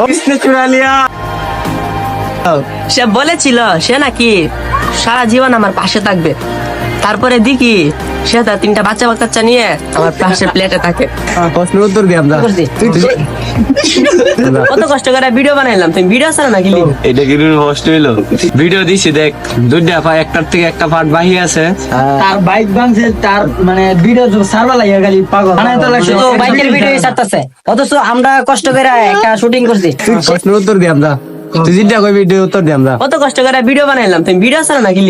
किसने चुरा लिया? সে বলেছিল সে নাকি সারা জীবন আমার পাশে থাকবে, তারপরে দেখি সে তার তিনটা বাচ্চা বাচ্চা নিয়ে আমার পাশে প্লেটে থাকে। প্রশ্নের উত্তর দি আমরা। কত কষ্ট করে ভিডিও বানাইলাম, তুমি ভিডিও ছাড়া নাকি? এটা কি হোস্ট হইলো? ভিডিও দিছি দেখ, দুইটা পায়, একটার থেকে একটা পার্ট বাহি আছে। তার বাইক ভাঙছে, তার মানে ভিডিও সার্ভার লাগিয়ে গেলি পাগল বানাই তো লাগছে। শুধু বাইকের ভিডিও ছাড়তেছে, অথচ আমরা কষ্ট করে একটা শুটিং করছি। প্রশ্নের উত্তর দি আমরা। তুই যেটা কই ভিডিও উত্তর দি আমরা। কত কষ্ট করে ভিডিও বানাইলাম, তুমি ভিডিও ছাড়া নাকি?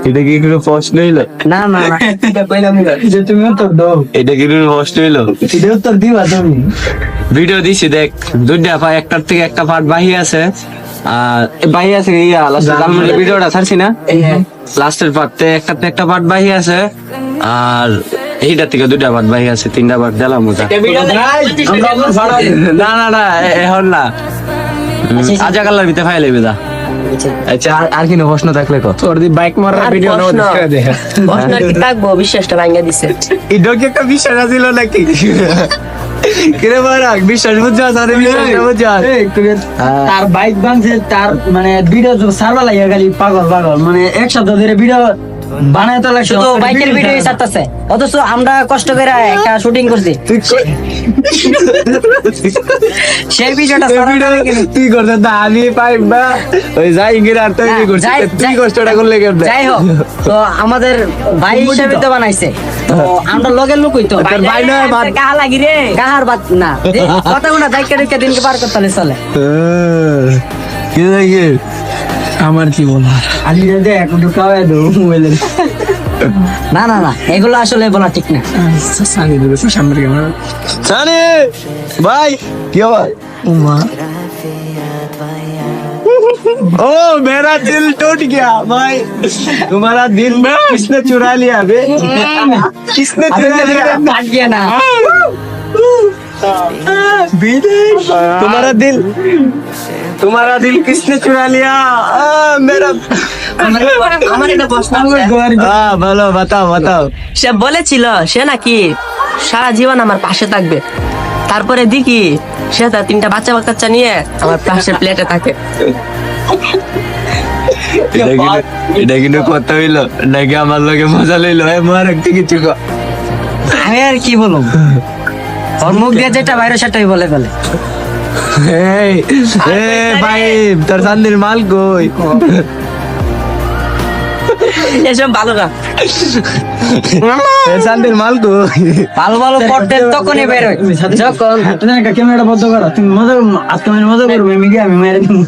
এটা কি কোনো প্রশ্ন হইলো? না না না এটা কইলাম না যে তুমি উত্তর দাও। এটা কি কোনো হোস্ট হইলো? এটা উত্তর দিবা তুমি। ভিডিও দিছি দেখ, দুইটা পায়, একটার থেকে একটা পার্ট বাহি আছে। আর বাহি আছে ইয়া লাস্টের জালমুড়ি ভিডিওটা ছাড়ছি না, লাস্টের পার্টে একটাতে একটা পার্ট বাহি আছে, আর এইটা থেকে দুইটা পার্ট বাহি আছে, তিনটা পার্ট দিলাম ওটা। না না না এখন না, আজা কালার ভিতরে ফাইল হইবে দা। আচ্ছা আর কি প্রশ্ন থাকলে কত তোর দি বাইক মারার ভিডিও না করে দে। প্রশ্ন কি থাকবো, বিশ্বাসটা ভাঙা দিছে। এটা কি একটা বিশ্বাস ছিল নাকি? কিরে মারা বিশ্বাস বুঝছ? আরে বিশ্বাস বুঝছ? তার বাইক ভাঙছে, তার মানে ভিডিও সার্ভার লাগিয়ে গেলি পাগল পাগল, মানে এক সপ্তাহ ধরে ভিডিও বানাই তো লাগছে। শুধু বাইকের ভিডিও ছাড়তেছে, অথচ আমরা কষ্ট করে একটা শুটিং করছি। সেই ভিডিওটা তুই করছিস না, আমি পাইব না ওই যাই গিয়ে আর তুই করছিস, তুই কষ্টটা করলে কেন? যাই হোক, তো আমাদের ভাই হিসেবে তো বানাইছে, তো আমরা লগের লোকই তো ভাই নয়, কাহা লাগি রে, কাহার বাত না কথা গুনা দায়িত্ব রেখে দিনকে পার করতে চলে। কি দেখি আমার কি বলা আমি দে এখন তো কাওয়া দাও মোবাইলে। না না না, এগুলো আসলে বলা ঠিক না। সানি দিবে সামনে ক্যামেরা। সানি ভাই কি হবে? ओ मेरा दिल टूट गया भाई, तुम्हारा दिल किसने चुरा लिया बे? किसने चुरा लिया? কাট গিয়া না, तुम्हारा दिल किसने चुरा लिया? मेरा আমার একটা প্রশ্ন আছে। বলো, बताओ बताओ। সে বলেছিল সে নাকি সারা জীবন আমার পাশে থাকবে, তারপরে দেখি সে তার তিনটা বাচ্চা বাচ্চা নিয়ে আমার পাশে প্লেটে থাকে। এটা কিন্তু কথা হইলো নাকি আমার লগে মজা লইলো? আমার একটা কিছু আমি আর কি বলবো, ওর মুখ দিয়ে যেটা বাইরে সেটাই বলে ফেলে। ভাই তোর চান্দির মাল কই? এসব ভালো না, চান্দির মাল কই? ভালো ভালো পড়তে তখনই বেরোয় যখন ক্যামেরাটা বন্ধ করো, তুমি মজা আজকে মজা করবে, আমি মেরে দিবো।